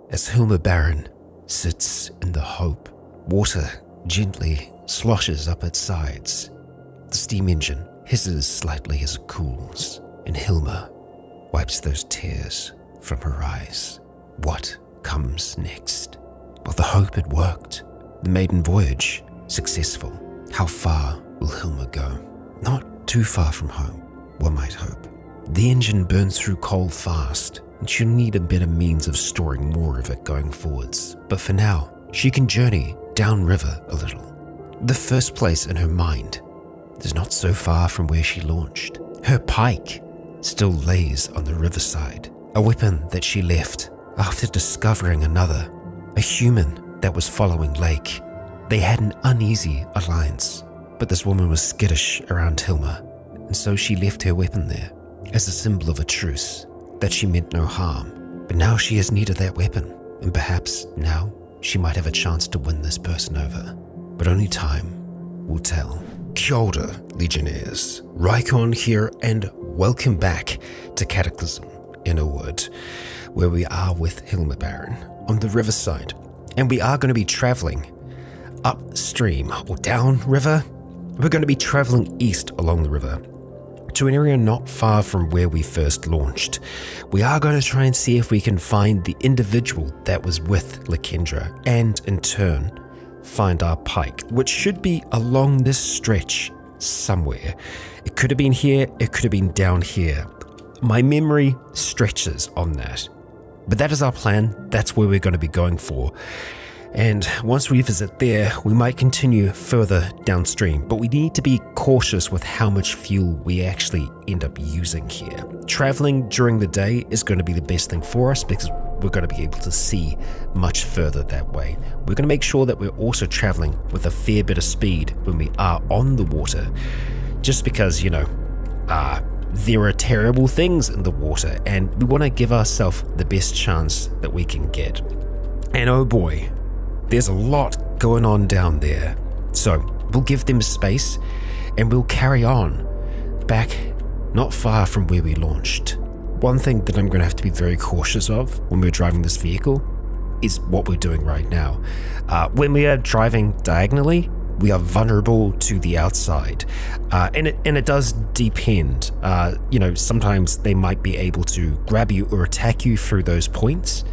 as Hilma Baron sits in the hope. Water gently sloshes up its sides. The steam engine hisses slightly as it cools, and Hilma wipes those tears from her eyes. What comes next? Well, the hope had worked. The maiden voyage, successful. How far will Hilma go? Not too far from home, one might hope. The engine burns through coal fast, and she'll need a better means of storing more of it going forwards. But for now, she can journey downriver a little. The first place in her mind is not so far from where she launched. Her pike still lays on the riverside, a weapon that she left after discovering another, a human that was following Lake. They had an uneasy alliance, but this woman was skittish around Hilma, and so she left her weapon there as a symbol of a truce, that she meant no harm. But now she has need of that weapon, and perhaps now she might have a chance to win this person over. But only time will tell. Kia ora, Legionnaires. Rycon here, and welcome back to Cataclysm, Innawood, where we are with Hilma Baron on the riverside. And we are going to be traveling upstream or down river. We're going to be traveling east along the river to an area not far from where we first launched. We are going to try and see if we can find the individual that was with Lakendra, and in turn find our pike, which should be along this stretch somewhere. It could have been here, it could have been down here. My memory stretches on that. But that is our plan. That's where we're going to be going for. And once we visit there, we might continue further downstream, but we need to be cautious with how much fuel we actually end up using here. Traveling during the day is going to be the best thing for us because we're going to be able to see much further that way. We're going to make sure that we're also traveling with a fair bit of speed when we are on the water, just because, you know, there are terrible things in the water and we want to give ourselves the best chance that we can get. And oh boy, there's a lot going on down there. So we'll give them space and we'll carry on back not far from where we launched. One thing that I'm going to have to be very cautious of when we're driving this vehicle is what we're doing right now. When we are driving diagonally, we are vulnerable to the outside, and it does depend. You know, sometimes they might be able to grab you or attack you through those points,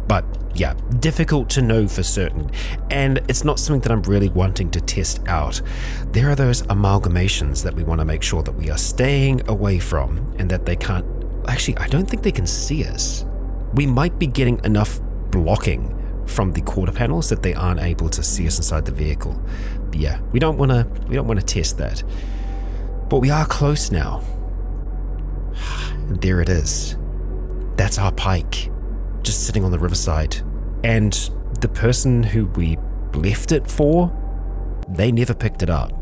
but yeah, difficult to know for certain, and it's not something that I'm really wanting to test out. There are those amalgamations that we want to make sure that we are staying away from, and that they can't. Actually, I don't think they can see us. We might be getting enough blocking from the quarter panels that they aren't able to see us inside the vehicle. But yeah, we don't want to test that. But we are close now. And there it is. That's our pike, just sitting on the riverside. And the person who we left it for, they never picked it up.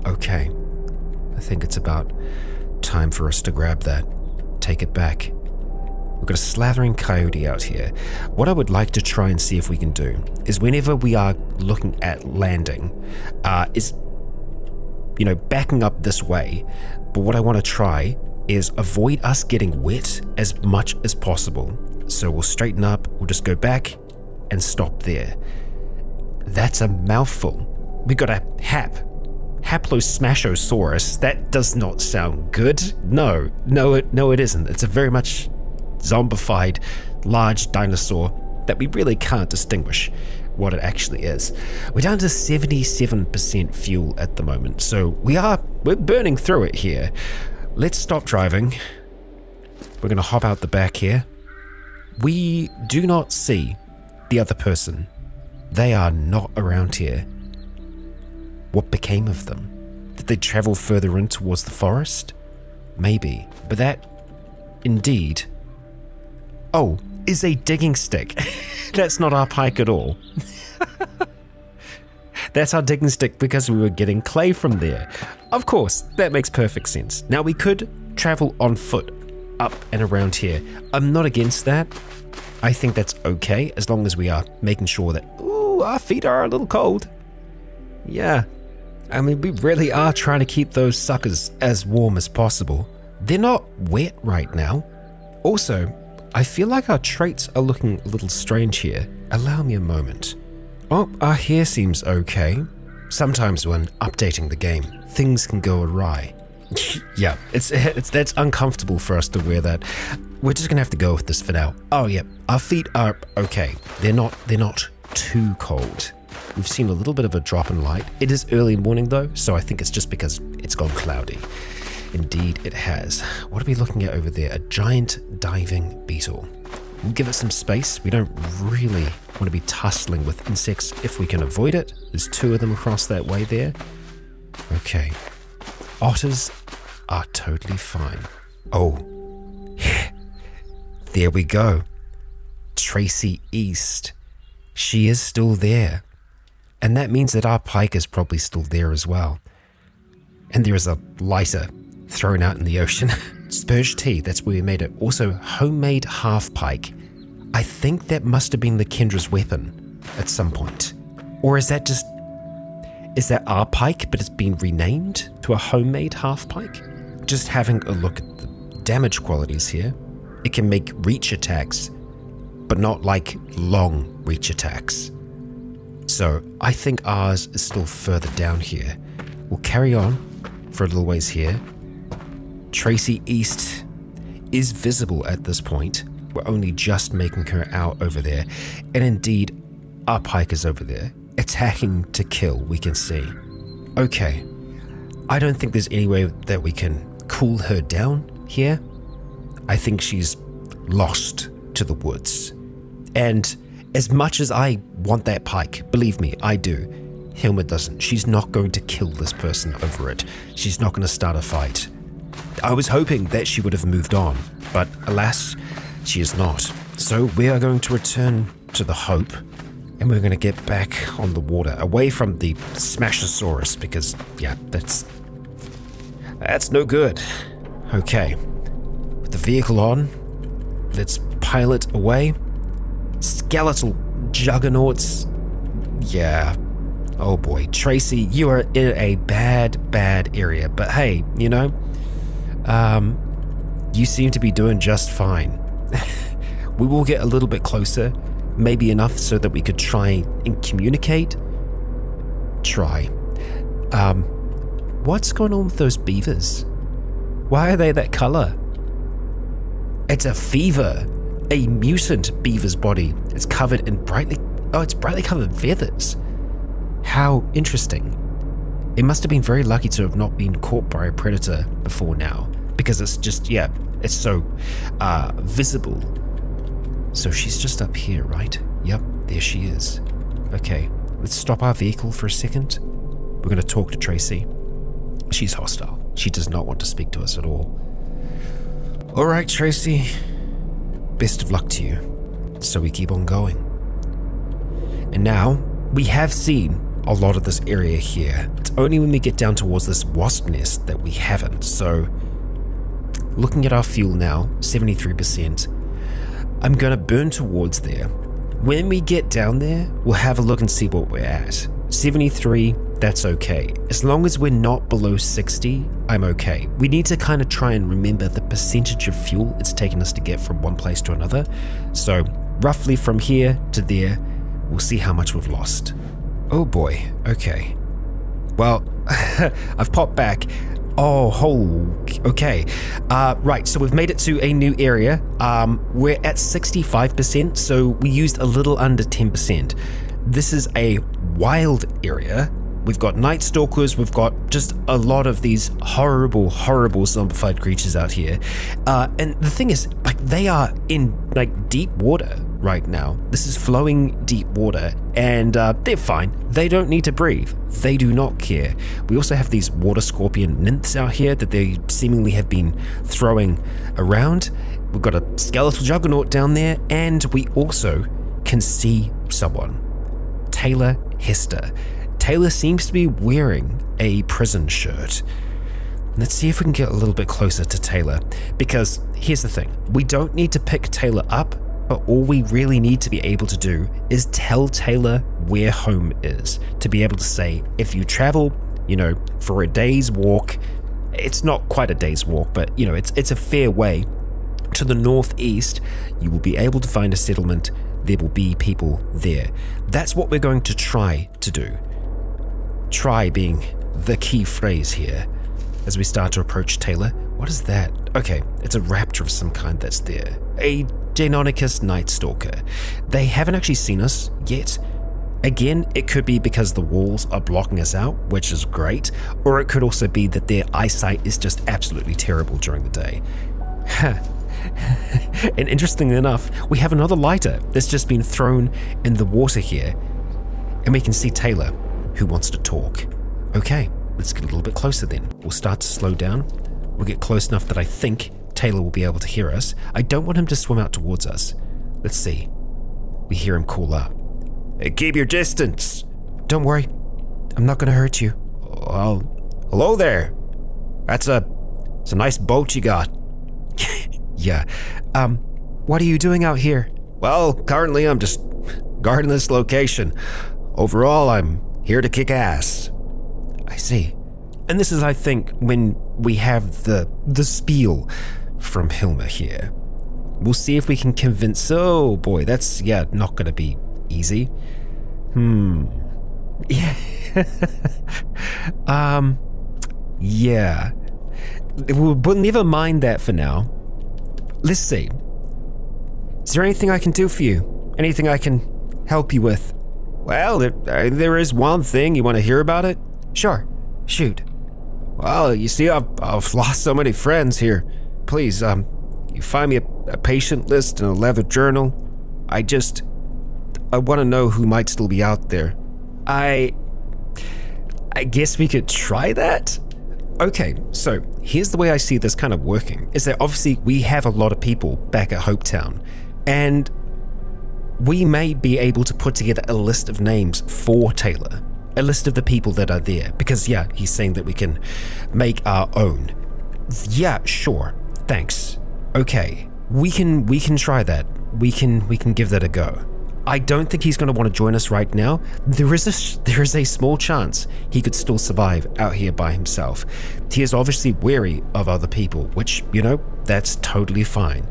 Okay, I think it's about time for us to grab that, take it back. We've got a slathering coyote out here. What I would like to try and see if we can do is whenever we are looking at landing, is, you know, backing up this way. But what I want to try is avoid us getting wet as much as possible. So we'll straighten up, we'll just go back and stop there. That's a mouthful. We got a Haplosmashosaurus. That does not sound good. No, it isn't. It's a very much zombified large dinosaur that we really can't distinguish what it actually is. We're down to 77% fuel at the moment, so we're burning through it here. Let's stop driving. We're gonna hop out the back here. We do not see the other person. They are not around here. What became of them? Did they travel further in towards the forest? Maybe, but that indeed, oh, is a digging stick. That's not our pike at all. That's our digging stick because we were getting clay from there. Of course, that makes perfect sense. Now we could travel on foot up and around here. I'm not against that. I think that's okay as long as we are making sure that, ooh, our feet are a little cold. Yeah, I mean, we really are trying to keep those suckers as warm as possible. They're not wet right now. Also, I feel like our traits are looking a little strange here. Allow me a moment. Oh, our hair seems okay. Sometimes when updating the game, things can go awry. Yeah, that's uncomfortable for us to wear that. We're just gonna have to go with this for now. Oh yeah, our feet are okay. They're not too cold. We've seen a little bit of a drop in light. It is early morning though, so I think it's just because it's gone cloudy. Indeed it has. What are we looking at over there? A giant diving beetle. We'll give it some space. We don't really want to be tussling with insects if we can avoid it. There's 2 of them across that way there. Okay. Otters are totally fine. Oh. There we go. Tracy East. She is still there. And that means that our pike is probably still there as well. And there is a lighter thrown out in the ocean. Spurge tea, that's where we made it. Also, homemade half pike. I think that must have been the Kendra's weapon at some point. Or is that our pike, but it's been renamed to a homemade half pike? Just having a look at the damage qualities here. It can make reach attacks, but not like long reach attacks. So I think ours is still further down here. We'll carry on for a little ways here. Tracy East is visible at this point. We're only just making her out over there. And indeed, our pike is over there, attacking to kill, we can see. Okay, I don't think there's any way that we can cool her down here. I think she's lost to the woods. And as much as I want that pike, believe me, I do, Hilma doesn't. She's not going to kill this person over it. She's not going to start a fight. I was hoping that she would have moved on, but alas, she is not. So we are going to return to the Hope, and we're going to get back on the water, away from the Smashosaurus, because, yeah, that's no good. Okay, with the vehicle on, let's pilot away. Skeletal juggernauts. Yeah. Oh boy, Tracy, you are in a bad area, but hey, you know, you seem to be doing just fine. We will get a little bit closer, maybe enough so that we could try and communicate. What's going on with those beavers? Why are they that color? It's a fever. A mutant beaver's body. It's covered in brightly covered feathers. How interesting. It must have been very lucky to have not been caught by a predator before now, because it's just, yeah, it's so visible. So she's just up here, right? Yep, there she is. Okay, let's stop our vehicle for a second. We're going to talk to Tracy. She's hostile. She does not want to speak to us at all. All right, Tracy. Best of luck to you. So we keep on going. And now, we have seen a lot of this area here. It's only when we get down towards this wasp nest that we haven't. So, looking at our fuel now, 73%. I'm gonna burn towards there. When we get down there, we'll have a look and see what we're at. 73, that's okay. As long as we're not below 60, I'm okay. We need to kind of try and remember the percentage of fuel it's taken us to get from one place to another. So roughly from here to there, we'll see how much we've lost. Oh boy, okay. Well, I've popped back. Oh, okay. Right, so we've made it to a new area. We're at 65%, so we used a little under 10%. This is a wild area. We've got night stalkers, we've got just a lot of these horrible zombified creatures out here. And the thing is, like, they are in like deep water right now. This is flowing deep water, and they're fine. They don't need to breathe. They do not care. We also have these water scorpion nymphs out here that they seemingly have been throwing around. We've got a skeletal juggernaut down there, and we also can see someone. Taylor Hester. Taylor seems to be wearing a prison shirt. Let's see if we can get a little bit closer to Taylor, because here's the thing. We don't need to pick Taylor up, but all we really need to be able to do is tell Taylor where home is, to be able to say, if you travel, you know, for a day's walk, it's not quite a day's walk, but you know, it's a fair way to the northeast, you will be able to find a settlement. There will be people there. That's what we're going to try to do. Try being the key phrase here as we start to approach Taylor. What is that? Okay, it's a raptor of some kind that's there. A Deinonychus Night Stalker. They haven't actually seen us yet. Again, it could be because the walls are blocking us out, which is great, or it could also be that their eyesight is just absolutely terrible during the day. And interestingly enough, we have another lighter that's just been thrown in the water here, and we can see Taylor, who wants to talk. Okay, let's get a little bit closer then. We'll start to slow down. We'll get close enough that I think Taylor will be able to hear us. I don't want him to swim out towards us. Let's see. We hear him call up. Hey, keep your distance. Don't worry. I'm not going to hurt you. Well, hello there. It's a nice boat you got. Yeah. What are you doing out here? Well, currently I'm just guarding this location. Overall, I'm here to kick ass. I see. And this is, I think, when we have the spiel from Hilma here. We'll see if we can convince... Oh boy, that's, yeah, not gonna be easy. Yeah. Yeah. But never mind that for now. Let's see. Is there anything I can do for you? Anything I can help you with? Well, there is one thing. You want to hear about it? Sure. Shoot. Well, you see, I've lost so many friends here. Please, you find me a patient list and a leather journal. I want to know who might still be out there. I guess we could try that? Okay, so here's the way I see this kind of working, is that obviously we have a lot of people back at Hopetown, and we may be able to put together a list of names for Taylor, a list of the people that are there, because yeah, he's saying that we can make our own. Yeah, sure, thanks. Okay, we can try that. We can give that a go. I don't think he's going to want to join us right now. There is a small chance he could still survive out here by himself. He is obviously wary of other people, which, you know, that's totally fine.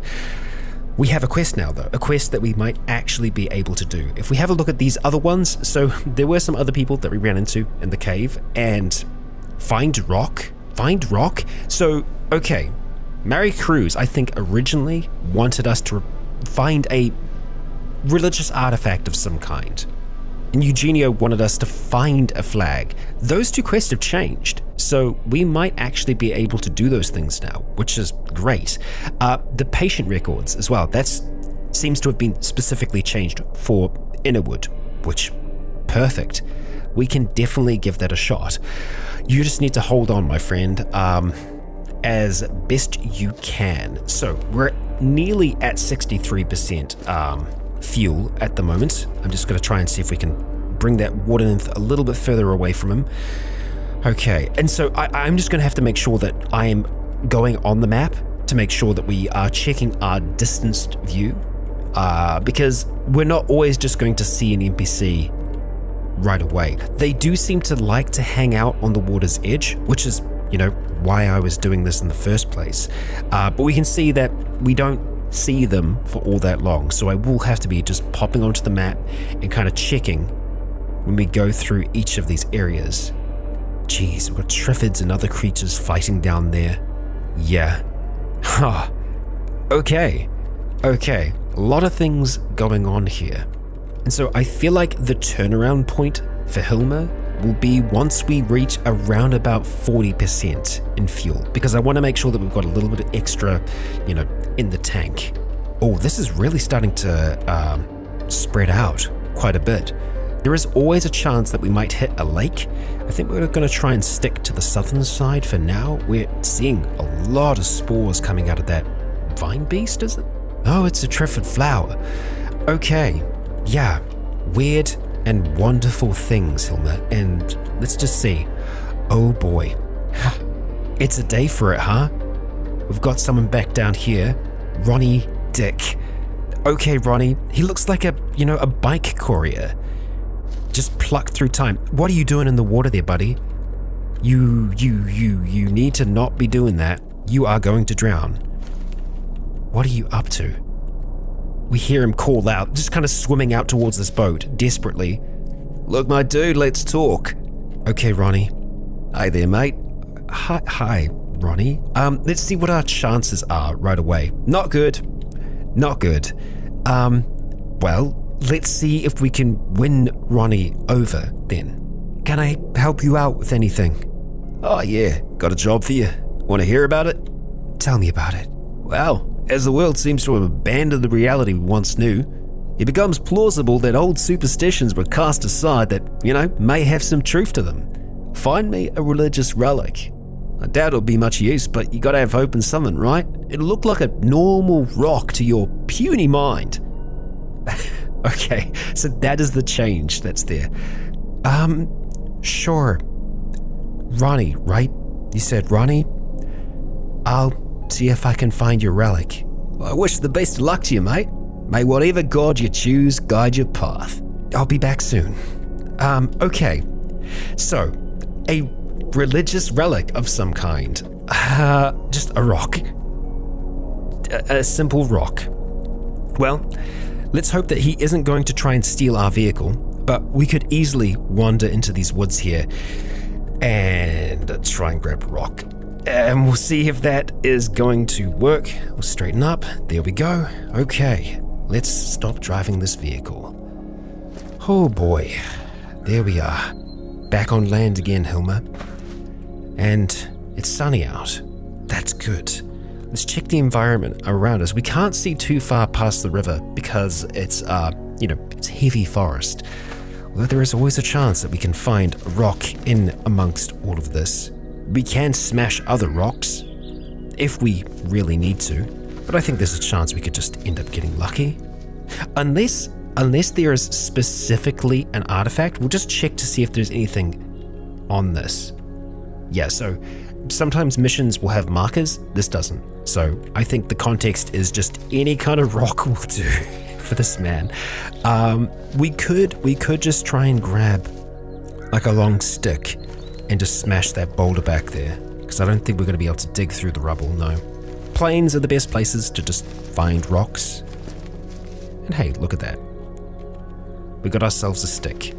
We have a quest now, though, a quest that we might actually be able to do. If we have a look at these other ones, so there were some other people that we ran into in the cave, and find rock? So, okay, Mary Cruz, I think, originally wanted us to find a religious artifact of some kind, and Eugenio wanted us to find a flag. Those two quests have changed, so we might actually be able to do those things now, which is great. The patient records as well, that seems to have been specifically changed for Innawood, which, perfect. We can definitely give that a shot. You just need to hold on, my friend, as best you can. So we're nearly at 63% fuel at the moment. I'm just going to try and see if we can bring that water nymph a little bit further away from him. Okay, and so I'm just going to have to make sure that I am going on the map to make sure that we are checking our distanced view, because we're not always just going to see an NPC right away. They do seem to like to hang out on the water's edge, which is, you know, why I was doing this in the first place. But we can see that we don't see them for all that long, so I will have to be just popping onto the map and kind of checking when we go through each of these areas. Jeez, we've got Triffids and other creatures fighting down there. Yeah. Huh. Okay. A lot of things going on here. And so I feel like the turnaround point for Hilma will be once we reach around about 40% in fuel, because I want to make sure that we've got a little bit of extra, you know, in the tank. Oh, this is really starting to spread out quite a bit. There is always a chance that we might hit a lake. I think we're going to try and stick to the southern side for now. We're seeing a lot of spores coming out of that vine beast, is it? Oh, it's a Triffid flower. Okay, yeah, weird and wonderful things, Hilma, and let's just see. Oh boy, it's a day for it, huh? We've got someone back down here, Ronnie Dick. Okay, Ronnie, he looks like a bike courier. Just plucked through time. What are you doing in the water there, buddy? You need to not be doing that. You are going to drown. What are you up to? We hear him call out, just kind of swimming out towards this boat, desperately. Look, my dude, let's talk. Okay, Ronnie. Hi there, mate. Hi, Ronnie. Let's see what our chances are right away. Not good. Not good. Well, let's see if we can win Ronnie over then. Can I help you out with anything? Oh yeah, got a job for you. Want to hear about it? Tell me about it. Well, as the world seems to have abandoned the reality we once knew, it becomes plausible that old superstitions were cast aside that, may have some truth to them. Find me a religious relic. I doubt it'll be much use, but you gotta have hope in something, right? It'll look like a normal rock to your puny mind. Okay, so that is the change that's there. Sure. Ronnie, right? You said Ronnie? I'll see if I can find your relic. Well, I wish the best of luck to you, mate. May whatever god you choose guide your path. I'll be back soon. Okay. So, a religious relic of some kind. Just a rock. A simple rock. Well, let's hope that he isn't going to try and steal our vehicle, but we could easily wander into these woods here and try and grab a rock. And we'll see if that is going to work. We'll straighten up. There we go. Okay, let's stop driving this vehicle. Oh boy, there we are. Back on land again, Hilma. And it's sunny out. That's good. Let's check the environment around us. We can't see too far past the river because it's, it's heavy forest. Although there is always a chance that we can find a rock in amongst all of this. We can smash other rocks if we really need to, but I think there's a chance we could just end up getting lucky. Unless there is specifically an artifact, we'll just check to see if there's anything on this. Yeah, so sometimes missions will have markers, this doesn't. So I think the context is just any kind of rock will do for this man. We could just try and grab like a long stick and just smash that boulder back there, because I don't think we're going to be able to dig through the rubble, no. Plains are the best places to just find rocks. And hey, look at that. We got ourselves a stick.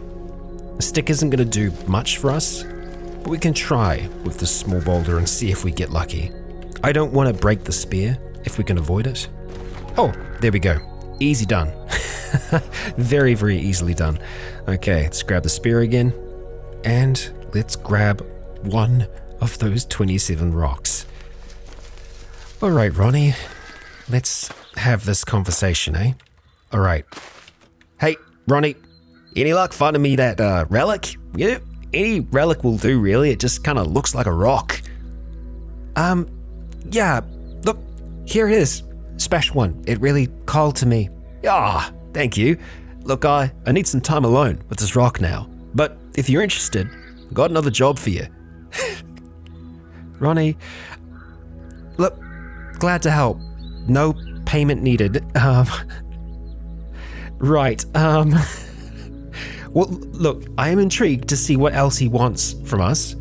A stick isn't going to do much for us, but we can try with this small boulder and see if we get lucky. I don't want to break the spear if we can avoid it. Oh, there we go. Easy done. Very, very easily done. Okay, let's grab the spear again. And let's grab one of those 27 rocks. All right, Ronnie. Let's have this conversation, eh? All right. Hey, Ronnie. Any luck finding me that relic? Yeah, any relic will do, really. It just kind of looks like a rock. Yeah. Look, here it is. Special one. It really called to me. Ah, thank you. Look, I need some time alone with this rock now. But if you're interested, I've got another job for you. Ronnie, look, glad to help. No payment needed. Right. Well, look, I am intrigued to see what else he wants from us.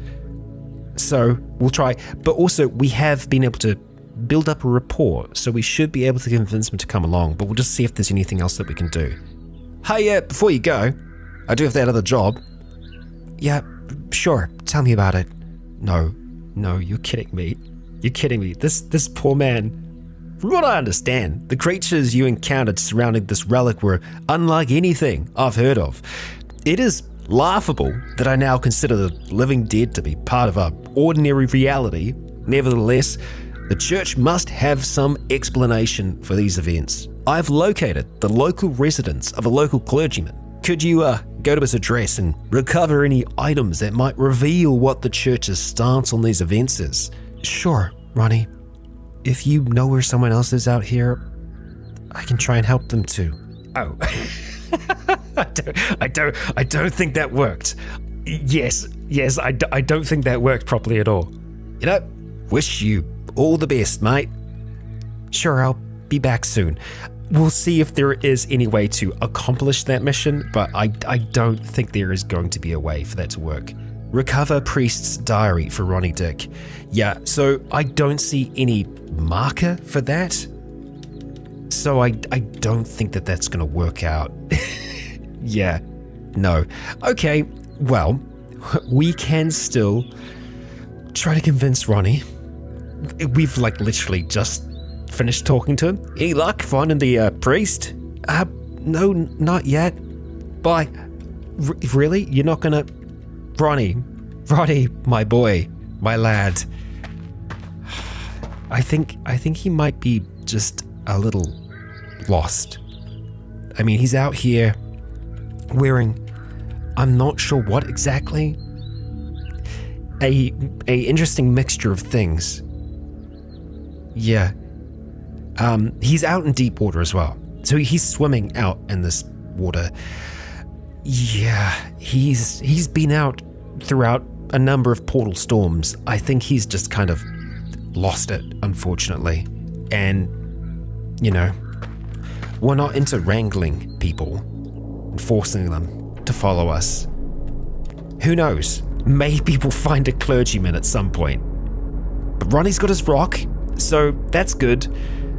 So we'll try. But also, we have been able to build up a rapport, so we should be able to convince him to come along, but we'll just see if there's anything else that we can do. Hey, before you go, I do have that other job. Yeah, sure, tell me about it. No, you're kidding me. You're kidding me. This poor man. From what I understand, the creatures you encountered surrounding this relic were unlike anything I've heard of. It is laughable that I now consider the living dead to be part of our ordinary reality. Nevertheless, the church must have some explanation for these events. I've located the local residence of a local clergyman. Could you go to his address and recover any items that might reveal what the church's stance on these events is? Sure, Ronnie. If you know where someone else is out here, I can try and help them too. Oh, I don't think that worked. Yes, I don't think that worked properly at all. You know, wish you all the best, mate. Sure, I'll be back soon. We'll see if there is any way to accomplish that mission, but I don't think there is going to be a way for that to work. Recover priest's diary for Ronnie Dick. Yeah, so I don't see any marker for that. So I don't think that that's going to work out. Yeah, no. Okay, well, we can still try to convince Ronnie. We've like literally just finished talking to him. Any luck finding the priest? No, not yet. Bye. Really? You're not gonna... Ronnie, my boy, my lad. I think he might be just a little lost. I mean, he's out here wearing, I'm not sure what exactly, a interesting mixture of things. Yeah. He's out in deep water as well. So he's swimming out in this water. Yeah, he's been out throughout a number of portal storms. I think he's just kind of lost it, unfortunately. And, you know, we're not into wrangling people and forcing them to follow us. Who knows? Maybe we'll find a clergyman at some point. But Ronnie's got his rock, so that's good.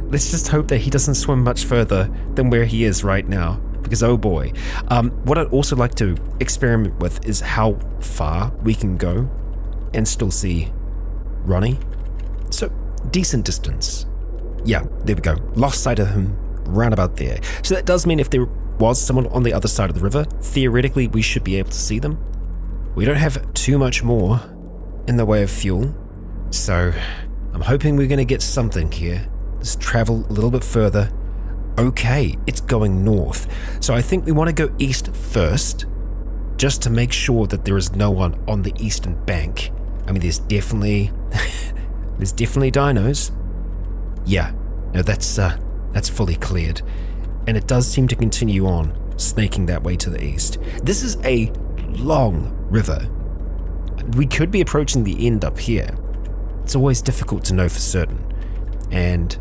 Let's just hope that he doesn't swim much further than where he is right now, because oh boy. What I'd also like to experiment with is how far we can go and still see Ronnie. So, decent distance. Yeah, there we go. Lost sight of him round about there. So that does mean if there was someone on the other side of the river, theoretically we should be able to see them. We don't have too much more in the way of fuel, so I'm hoping we're going to get something here. Let's travel a little bit further. Okay, it's going north. So I think we want to go east first, just to make sure that there is no one on the eastern bank. I mean, there's definitely dinos. Yeah, no, that's fully cleared. And it does seem to continue on, snaking that way to the east. This is a long river. We could be approaching the end up here. It's always difficult to know for certain. And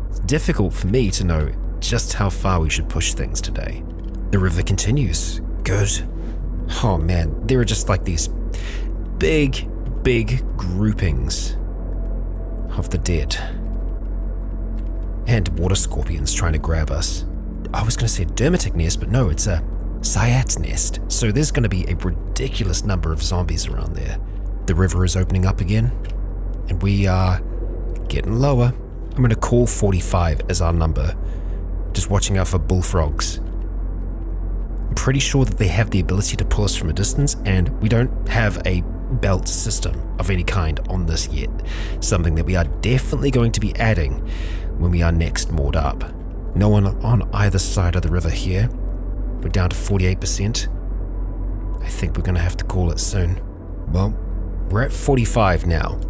it's difficult for me to know just how far we should push things today. The river continues. Good. Oh man, there are just like these big groupings of the dead. And water scorpions trying to grab us. I was going to say a dermatic nest, but no, it's a Cyat's nest. So there's going to be a ridiculous number of zombies around there. The river is opening up again, and we are getting lower. I'm going to call 45 as our number. Just watching out for bullfrogs. I'm pretty sure that they have the ability to pull us from a distance, and we don't have a belt system of any kind on this yet. Something that we are definitely going to be adding when we are next moored up. No one on either side of the river here. We're down to 48%. I think we're going to have to call it soon. Well, we're at 45 now.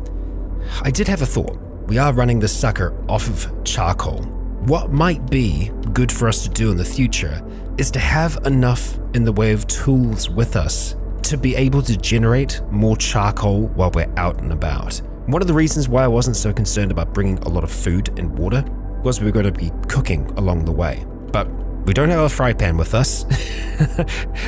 I did have a thought. We are running this sucker off of charcoal. What might be good for us to do in the future is to have enough in the way of tools with us to be able to generate more charcoal while we're out and about. One of the reasons why I wasn't so concerned about bringing a lot of food and water was we were going to be cooking along the way. But we don't have a fry pan with us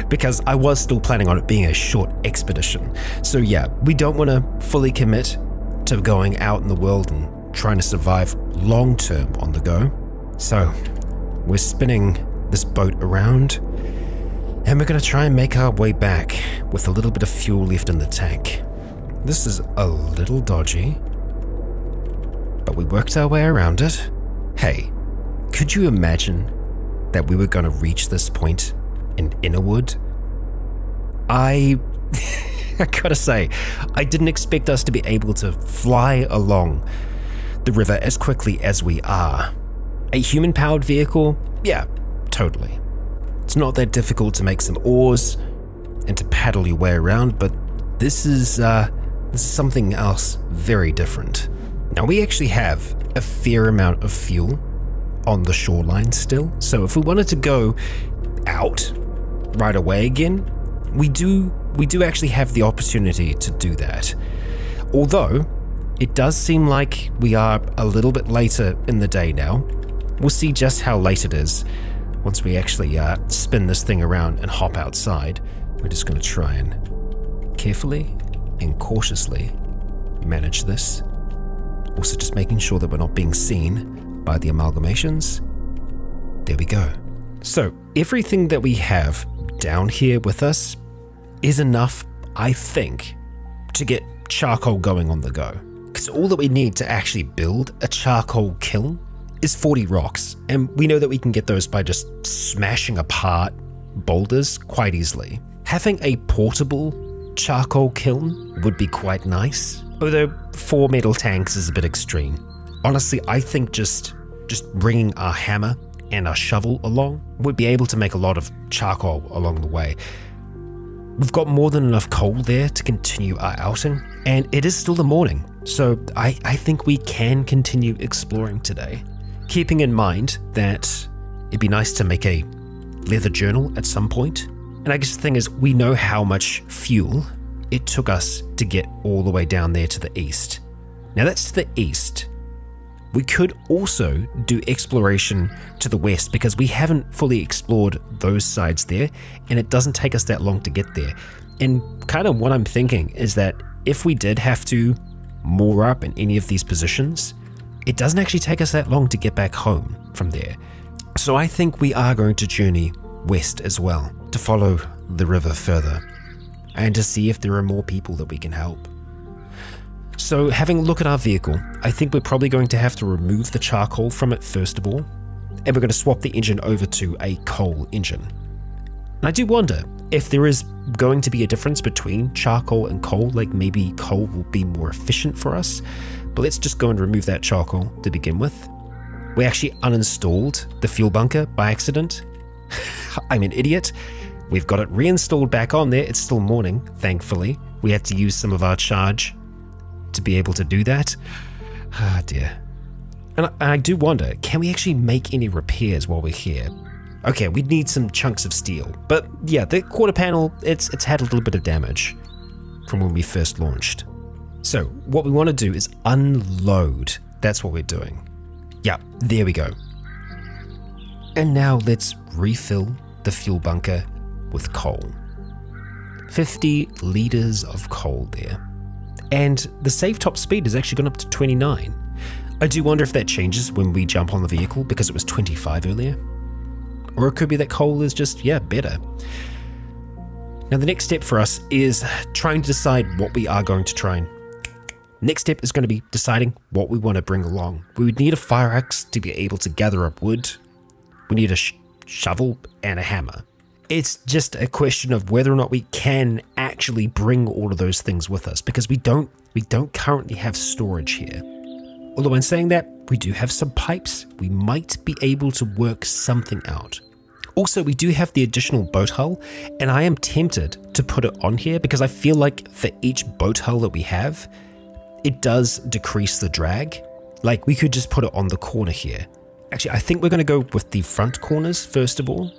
because I was still planning on it being a short expedition. So yeah, we don't want to fully commit to going out in the world and trying to survive long term on the go. So we're spinning this boat around and we're going to try and make our way back with a little bit of fuel left in the tank. This is a little dodgy, but we worked our way around it. Hey, could you imagine that we were going to reach this point in Innawood? I gotta say, I didn't expect us to be able to fly along the river as quickly as we are. A human-powered vehicle? Yeah, totally. It's not that difficult to make some oars and to paddle your way around, but this is something else very different. Now, we actually have a fair amount of fuel on the shoreline still, so if we wanted to go out right away again, we do actually have the opportunity to do that. Although, it does seem like we are a little bit later in the day now. We'll see just how late it is once we actually spin this thing around and hop outside. We're just going to try and carefully and cautiously manage this. Also just making sure that we're not being seen by the amalgamations. There we go. So everything that we have down here with us is enough, I think, to get charcoal going on the go. Because all that we need to actually build a charcoal kiln is 40 rocks, and we know that we can get those by just smashing apart boulders quite easily. Having a portable charcoal kiln would be quite nice, although 4 metal tanks is a bit extreme. Honestly, I think just bringing our hammer and our shovel along would be able to make a lot of charcoal along the way. We've got more than enough coal there to continue our outing, and it is still the morning, so I think we can continue exploring today. Keeping in mind that it'd be nice to make a leather journal at some point. And I guess the thing is, we know how much fuel it took us to get all the way down there to the east. Now that's to the east. We could also do exploration to the west because we haven't fully explored those sides there, and it doesn't take us that long to get there. And kind of what I'm thinking is that if we did have to moor up in any of these positions, it doesn't actually take us that long to get back home from there. So I think we are going to journey west as well, to follow the river further, and to see if there are more people that we can help. So having a look at our vehicle, I think we're probably going to have to remove the charcoal from it first of all, and we're going to swap the engine over to a coal engine. And I do wonder if there is going to be a difference between charcoal and coal, like maybe coal will be more efficient for us, but let's just go and remove that charcoal to begin with. We actually uninstalled the fuel bunker by accident. I'm an idiot. We've got it reinstalled back on there. It's still morning, thankfully. We had to use some of our charge to be able to do that. Ah, dear. And I do wonder, can we actually make any repairs while we're here? Okay, we'd need some chunks of steel. But yeah, the quarter panel, it's had a little bit of damage from when we first launched. So what we want to do is unload. That's what we're doing. Yeah, there we go. And now let's refill the fuel bunker with coal. 50 liters of coal there. And the save top speed has actually gone up to 29. I do wonder if that changes when we jump on the vehicle because it was 25 earlier. Or it could be that coal is just, yeah, better. Now the next step for us is trying to decide what we are going to try and... Next step is going to be deciding what we want to bring along. We would need a fire axe to be able to gather up wood. We need a shovel and a hammer. It's just a question of whether or not we can actually bring all of those things with us, because we don't currently have storage here. Although in saying that, we do have some pipes. We might be able to work something out. Also, we do have the additional boat hull, and I am tempted to put it on here because I feel like for each boat hull that we have, it does decrease the drag. Like, we could just put it on the corner here. Actually, I think we're going to go with the front corners first of all.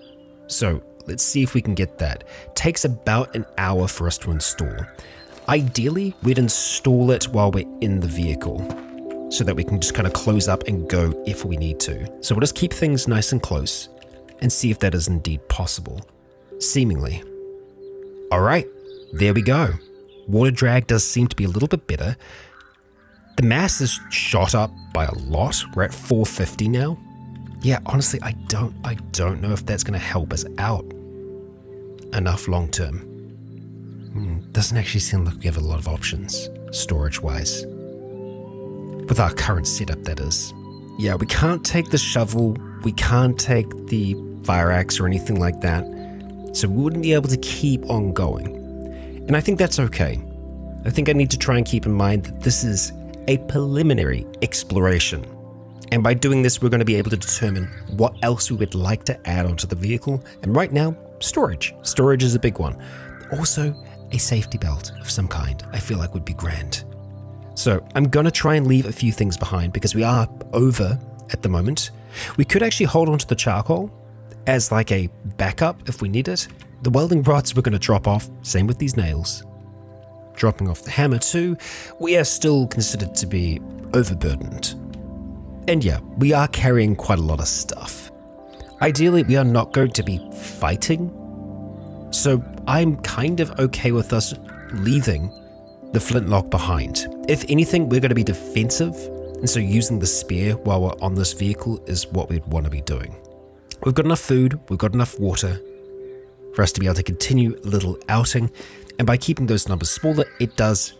So let's see if we can get that. Takes about an hour for us to install. Ideally, we'd install it while we're in the vehicle so that we can just kind of close up and go if we need to. So we'll just keep things nice and close and see if that is indeed possible. Seemingly. All right, there we go. Water drag does seem to be a little bit better. The mass is shot up by a lot. We're at 450 now. Yeah, honestly, I don't know if that's going to help us out enough long term. Doesn't actually seem like we have a lot of options, storage-wise. With our current setup, that is. Yeah, we can't take the shovel, we can't take the fire axe or anything like that, so we wouldn't be able to keep on going. And I think that's okay. I think I need to try and keep in mind that this is a preliminary exploration. And by doing this, we're going to be able to determine what else we would like to add onto the vehicle. And right now, storage. Storage is a big one. Also, a safety belt of some kind, I feel like would be grand. So I'm going to try and leave a few things behind because we are over at the moment. We could actually hold onto the charcoal as like a backup if we need it. The welding rods we're going to drop off, same with these nails. Dropping off the hammer too. We are still considered to be overburdened. And yeah, we are carrying quite a lot of stuff. Ideally, we are not going to be fighting. So I'm kind of okay with us leaving the flintlock behind. If anything, we're going to be defensive. And so using the spear while we're on this vehicle is what we'd want to be doing. we've got enough food, we've got enough water for us to be able to continue a little outing. And by keeping those numbers smaller, it does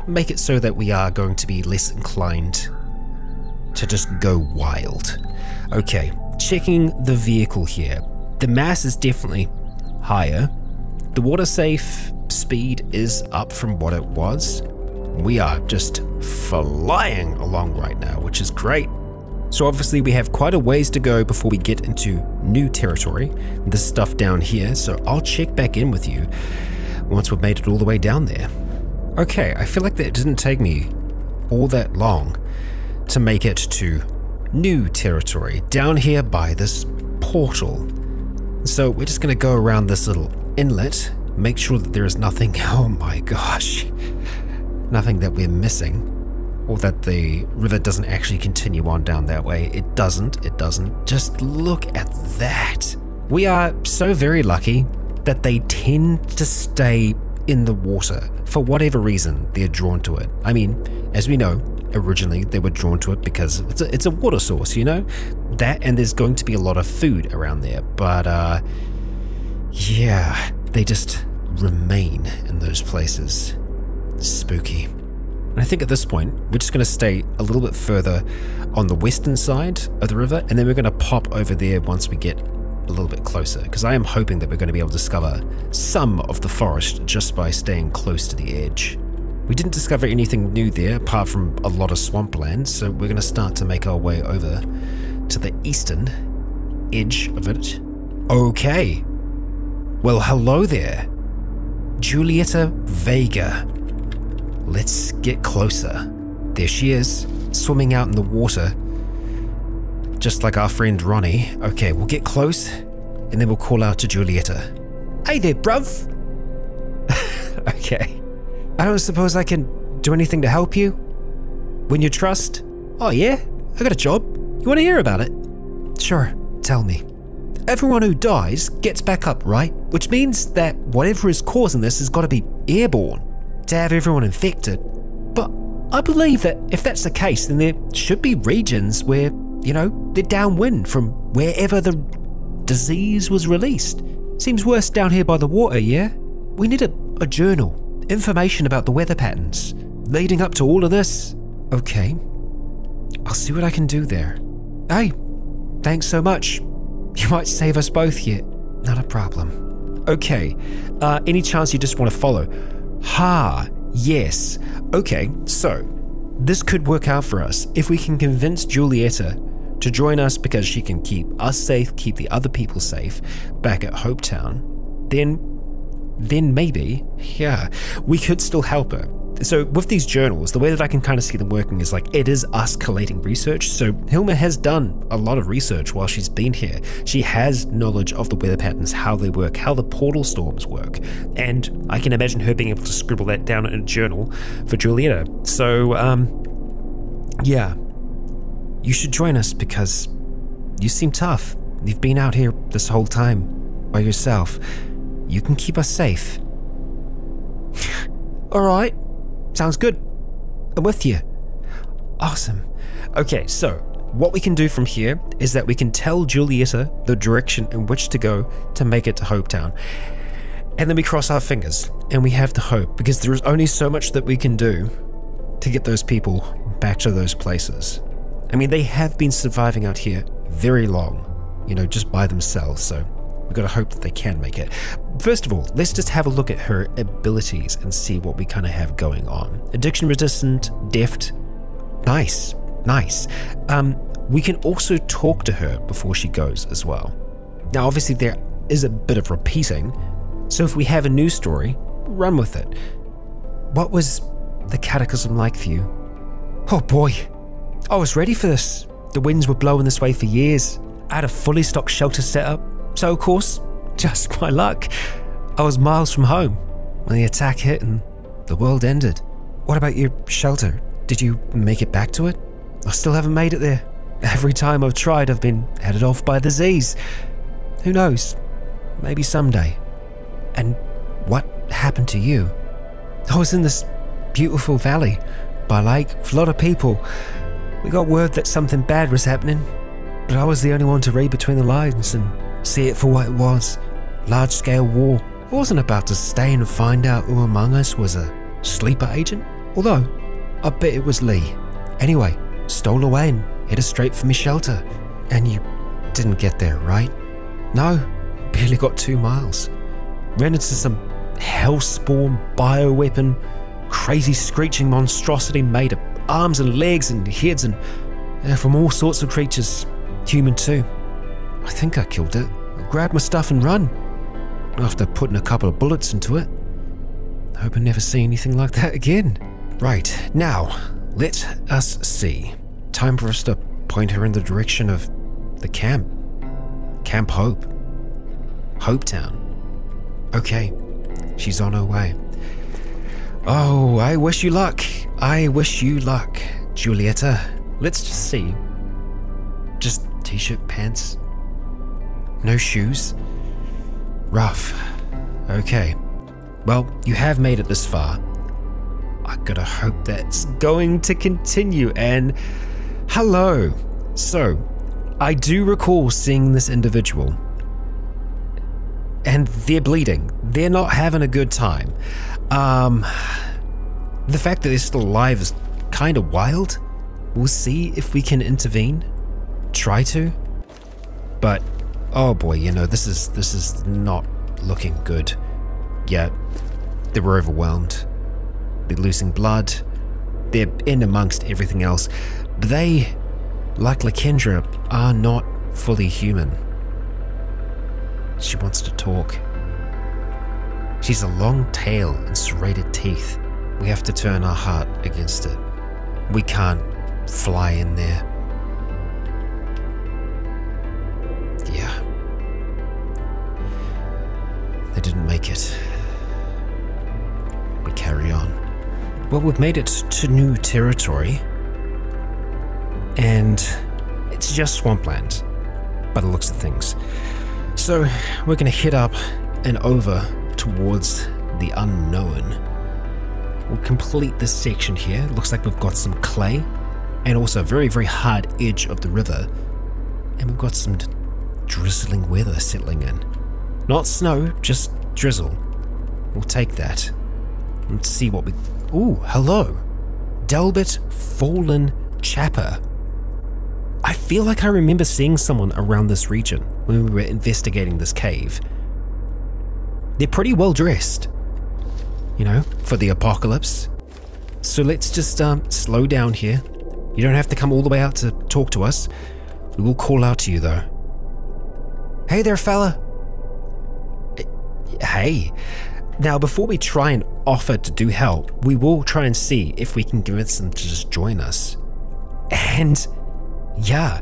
make it so that we are going to be less inclined to just go wild. Okay, checking the vehicle here. The mass is definitely higher. The water safe speed is up from what it was. We are just flying along right now, which is great. So obviously we have quite a ways to go before we get into new territory. This stuff down here, so I'll check back in with you once we've made it all the way down there. Okay, I feel like that didn't take me all that long to make it to new territory down here by this portal. So we're just gonna go around this little inlet, make sure that there is nothing, oh my gosh, nothing that we're missing, or that the river doesn't actually continue on down that way. It doesn't. Just look at that. We are so very lucky that they tend to stay in the water. For whatever reason, they're drawn to it. I mean, as we know, originally they were drawn to it because it's a water source, you know? That, and there's going to be a lot of food around there. But, yeah, they just remain in those places. Spooky. And I think at this point, we're just going to stay a little bit further on the western side of the river, and then we're going to pop over there once we get a little bit closer, because I am hoping that we're going to be able to discover some of the forest just by staying close to the edge. We didn't discover anything new there apart from a lot of swampland, so we're going to start to make our way over to the eastern edge of it. Okay. Well, hello there. Julieta Vega. Let's get closer. There she is, swimming out in the water, just like our friend Ronnie. Okay, we'll get close, and then we'll call out to Julieta. Hey there, bruv. Okay. I don't suppose I can do anything to help you? Win your trust? Oh yeah? I got a job. You want to hear about it? Sure, tell me. Everyone who dies gets back up, right? Which means that whatever is causing this has got to be airborne to have everyone infected. But I believe that if that's the case, then there should be regions where, you know, they're downwind from wherever the disease was released. Seems worse down here by the water, yeah? We need a journal, information about the weather patterns leading up to all of this. Okay, I'll see what I can do there. Hey, thanks so much. You might save us both here. Not a problem. Okay, any chance you just want to follow? Ha, yes. Okay, so this could work out for us if we can convince Julieta to join us because she can keep us safe, keep the other people safe back at Hopetown. Then maybe, yeah, we could still help her. So with these journals, the way that I can kind of see them working is like it is us collating research. So Hilma has done a lot of research while she's been here. She has knowledge of the weather patterns, how they work, how the portal storms work. And I can imagine her being able to scribble that down in a journal for Julieta. So, yeah, you should join us because you seem tough. You've been out here this whole time by yourself. You can keep us safe. All right. Sounds good. I'm with you. Awesome. Okay, so what we can do from here is that we can tell Julieta the direction in which to go to make it to Hopetown. And then we cross our fingers and we have the hope, because there is only so much that we can do to get those people back to those places. I mean, they have been surviving out here very long, you know, just by themselves, so we've got to hope that they can make it. First of all, let's just have a look at her abilities and see what we kind of have going on. Addiction resistant, deft, nice, nice. We can also talk to her before she goes as well. Now, obviously there is a bit of repeating, so if we have a new story, run with it. What was the Cataclysm like for you? Oh boy, I was ready for this. The winds were blowing this way for years. I had a fully stocked shelter set up. So, of course, just my luck, I was miles from home when the attack hit and the world ended. What about your shelter? Did you make it back to it? I still haven't made it there. Every time I've tried, I've been headed off by disease. Who knows? Maybe someday. And what happened to you? I was in this beautiful valley by a lake with a lot of people. We got word that something bad was happening. But I was the only one to read between the lines and see it for what it was. Large-scale war. I wasn't about to stay and find out who among us was a sleeper agent. Although, I bet it was Lee. Anyway, stole away and headed straight for my shelter. And you didn't get there, right? No, barely got 2 miles. Ran into some hellspawn bioweapon, crazy screeching monstrosity made of arms and legs and heads and from all sorts of creatures, human too. I think I killed it. I grabbed my stuff and run, after putting a couple of bullets into it. I hope I never see anything like that again. Right, now, let us see. Time for us to point her in the direction of the camp. Camp Hope. Hopetown. Okay, she's on her way. Oh, I wish you luck. I wish you luck, Julieta. Let's just see. Just t-shirt, pants. No shoes. Rough. Okay. Well, you have made it this far. I gotta hope that's going to continue. And hello. So, I do recall seeing this individual. And they're bleeding. They're not having a good time. The fact that they're still alive is kind of wild. We'll see if we can intervene. Try to. But, oh boy, you know, this is not looking good. Yeah, they were overwhelmed. They're losing blood. They're in amongst everything else. But they, like Lakendra, are not fully human. She wants to talk. She's a long tail and serrated teeth. We have to turn our heart against it. We can't fly in there. Yeah. They didn't make it. We carry on. Well, we've made it to new territory. And it's just swampland, by the looks of things. So we're going to head up and over towards the unknown. We'll complete this section here. Looks like we've got some clay and also a very, very hard edge of the river. And we've got some drizzling weather settling in. Not snow, just drizzle. We'll take that. Let's see what we... Ooh, hello. Delbert Fallen Chapper. I feel like I remember seeing someone around this region when we were investigating this cave. They're pretty well dressed, you know, for the apocalypse. So let's just slow down here. You don't have to come all the way out to talk to us. We will call out to you though. Hey there, fella. Hey. Now, before we try and offer to do help, we will try and see if we can convince them to just join us. And yeah,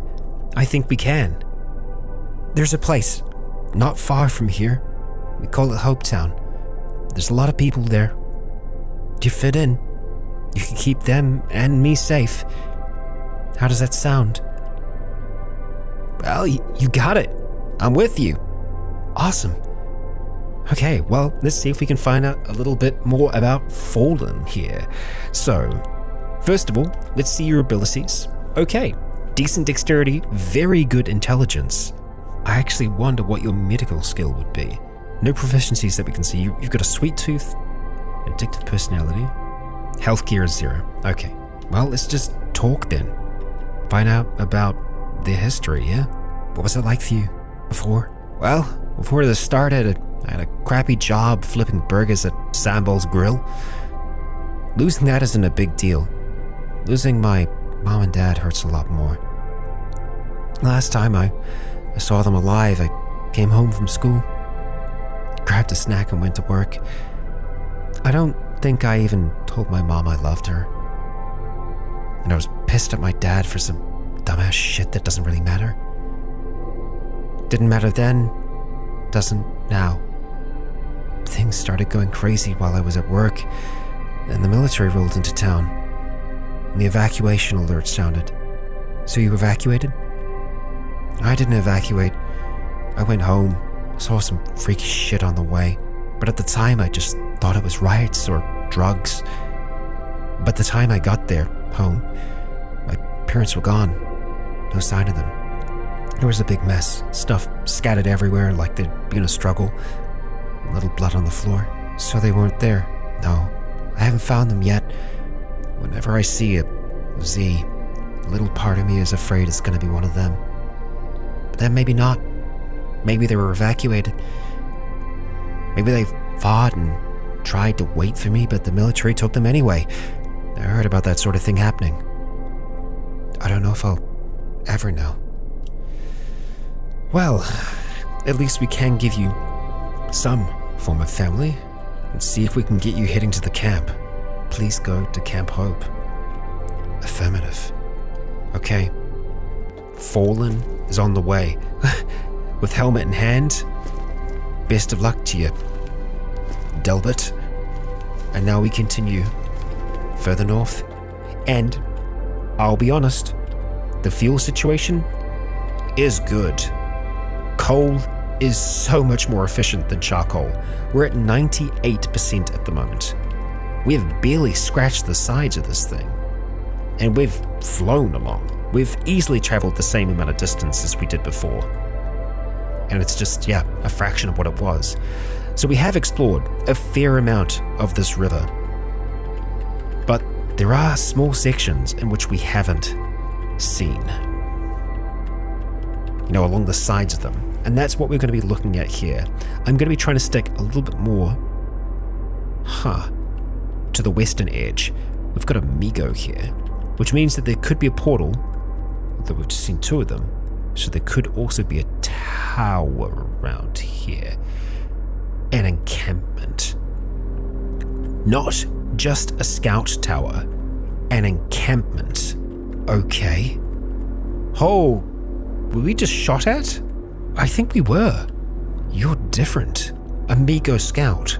I think we can. There's a place not far from here. We call it Hopetown. There's a lot of people there. You fit in. You can keep them and me safe. How does that sound? Well, you got it. I'm with you. Awesome. Okay, well, let's see if we can find out a little bit more about Fallen here. So, first of all, let's see your abilities. Okay, decent dexterity, very good intelligence. I actually wonder what your medical skill would be. No proficiencies that we can see. You've got a sweet tooth, addictive personality. Health gear is 0. Okay, well, let's just talk then. Find out about their history, yeah? What was it like for you before? Well, before the start, I had a crappy job flipping burgers at Samball's Grill. Losing that isn't a big deal. Losing my mom and dad hurts a lot more. Last time I saw them alive, I came home from school, grabbed a snack and went to work. I don't think I even told my mom I loved her. And I was pissed at my dad for some dumbass shit that doesn't really matter. Didn't matter then, doesn't now. Things started going crazy while I was at work, and the military rolled into town. And the evacuation alert sounded. So you evacuated? I didn't evacuate. I went home, saw some freaky shit on the way, but at the time I just thought it was riots or drugs. But the time I got there, home, my parents were gone. No sign of them. It was a big mess. Stuff scattered everywhere like there'd been a struggle. A little blood on the floor. So they weren't there. No, I haven't found them yet. Whenever I see a Z, a little part of me is afraid it's going to be one of them. But then maybe not. Maybe they were evacuated. Maybe they fought and tried to wait for me, but the military took them anyway. I heard about that sort of thing happening. I don't know if I'll ever know. Well, at least we can give you some form of family and see if we can get you heading to the camp. Please go to Camp Hope. Affirmative. Okay. Fallen is on the way. With helmet in hand. Best of luck to you, Delbert. And now we continue further north. And I'll be honest, the fuel situation is good. Coal is so much more efficient than charcoal. We're at 98% at the moment. We've barely scratched the sides of this thing. And we've flown along. We've easily traveled the same amount of distance as we did before. And it's just, yeah, a fraction of what it was. So we have explored a fair amount of this river. But there are small sections in which we haven't seen. You know, along the sides of them. And that's what we're going to be looking at here. I'm going to be trying to stick a little bit more, to the western edge. We've got a Migo here, which means that there could be a portal, although we've just seen two of them. So there could also be a tower around here. An encampment. Not just a scout tower. An encampment. Okay. Oh, were we just shot at? I think we were. You're different. A Migo scout.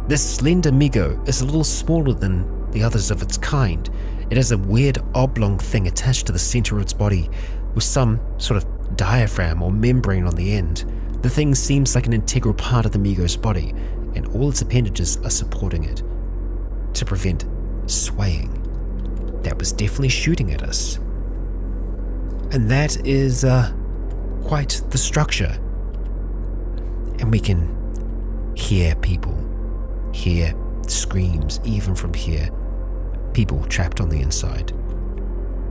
This slender Migo is a little smaller than the others of its kind. It has a weird oblong thing attached to the center of its body with some sort of diaphragm or membrane on the end. The thing seems like an integral part of the Migo's body, and all its appendages are supporting it to prevent swaying. That was definitely shooting at us. And that is quite the structure. And we can hear people, hear screams even from here. People trapped on the inside.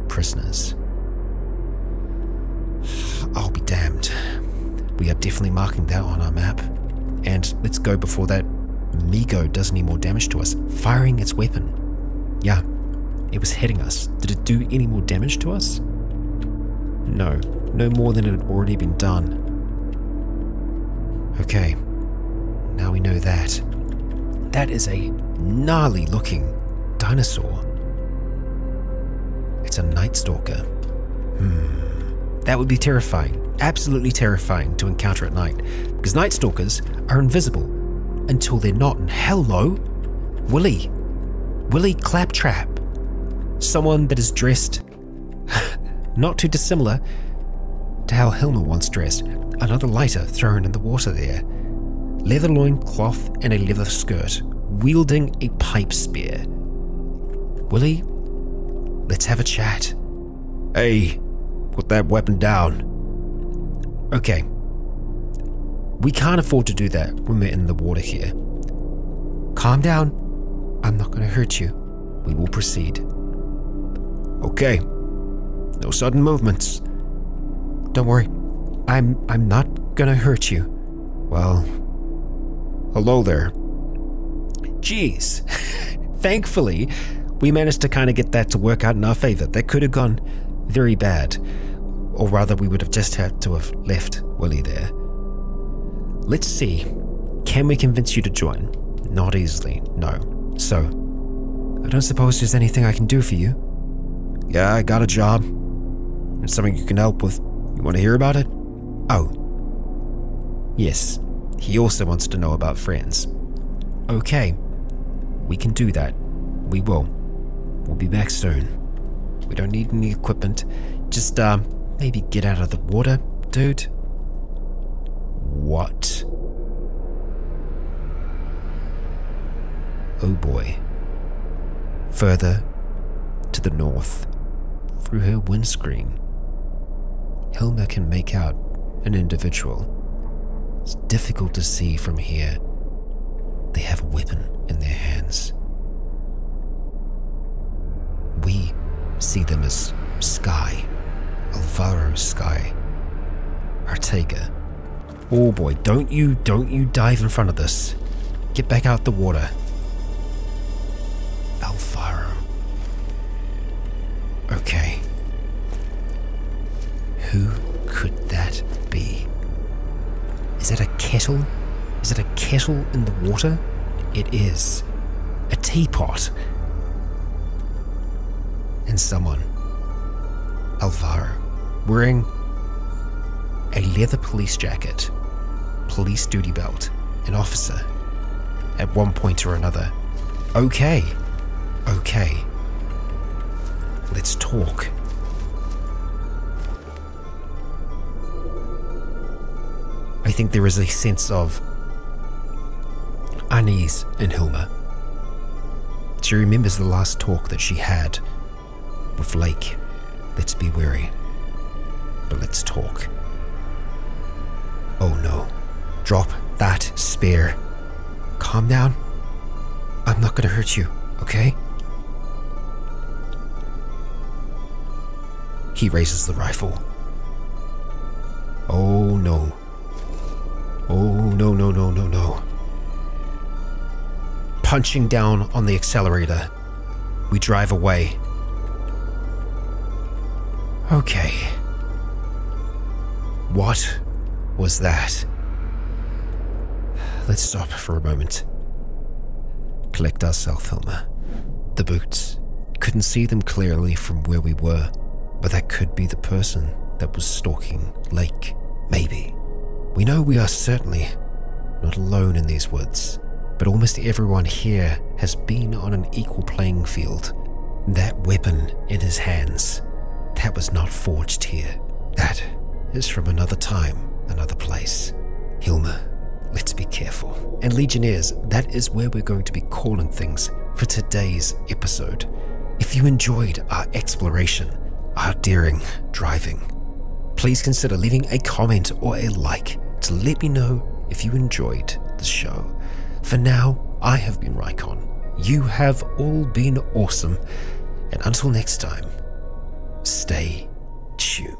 Prisoners. I'll be damned. We are definitely marking that on our map. And let's go before that Migo does any more damage to us. Firing its weapon. Yeah, it was hitting us. Did it do any more damage to us? No, no more than it had already been done. Okay, now we know that. That is a gnarly looking dinosaur. It's a Night Stalker. That would be terrifying. Absolutely terrifying to encounter at night, because Night Stalkers are invisible until they're not. And hello, Willie Claptrap, someone that is dressed not too dissimilar to how Hilma once dressed. Another lighter thrown in the water there. Leather loincloth and a leather skirt, wielding a pipe spear. Willie, let's have a chat. Hey, put that weapon down. Okay. We can't afford to do that when we're in the water here. Calm down. I'm not going to hurt you. We will proceed. Okay. No sudden movements. Don't worry. I'm not going to hurt you. Well, hello there. Jeez. Thankfully, we managed to kind of get that to work out in our favor. That could have gone very bad. Or rather, we would have just had to have left Willie there. Let's see. Can we convince you to join? Not easily, no. So, I don't suppose there's anything I can do for you? Yeah, I got a job. It's something you can help with. You want to hear about it? Oh. Yes. He also wants to know about friends. Okay. We can do that. We will. We'll be back soon. We don't need any equipment. Just, maybe get out of the water, dude. What? Oh boy. Further to the north, through her windscreen. Hilma can make out an individual. It's difficult to see from here. They have a weapon in their hands. We see them as Sky, Alvaro Sky, Ortega. Oh boy, don't you dive in front of this. Get back out the water. Alvaro. Okay. Who could that be? Is it a kettle? Is it a kettle in the water? It is. A teapot. And someone, Alvaro, wearing a leather police jacket, police duty belt, an officer, at one point or another. Okay. Let's talk. I think there is a sense of unease in Hilma. She remembers the last talk that she had with Lake. Let's be wary, but let's talk. Oh no. Drop that spear. Calm down. I'm not gonna hurt you, okay? He raises the rifle. Oh no. Oh no. Punching down on the accelerator, we drive away. Okay. What was that? Let's stop for a moment. Collect ourselves, Hilma. The boots. Couldn't see them clearly from where we were, but that could be the person that was stalking Lake. Maybe. We know we are certainly not alone in these woods, but almost everyone here has been on an equal playing field. That weapon in his hands, that was not forged here. That is from another time, another place. Hilma, let's be careful. And Legionnaires, that is where we're going to be calling things for today's episode. If you enjoyed our exploration, our daring driving, please consider leaving a comment or a like to let me know if you enjoyed the show. For now, I have been Rycon. You have all been awesome. And until next time, stay tuned.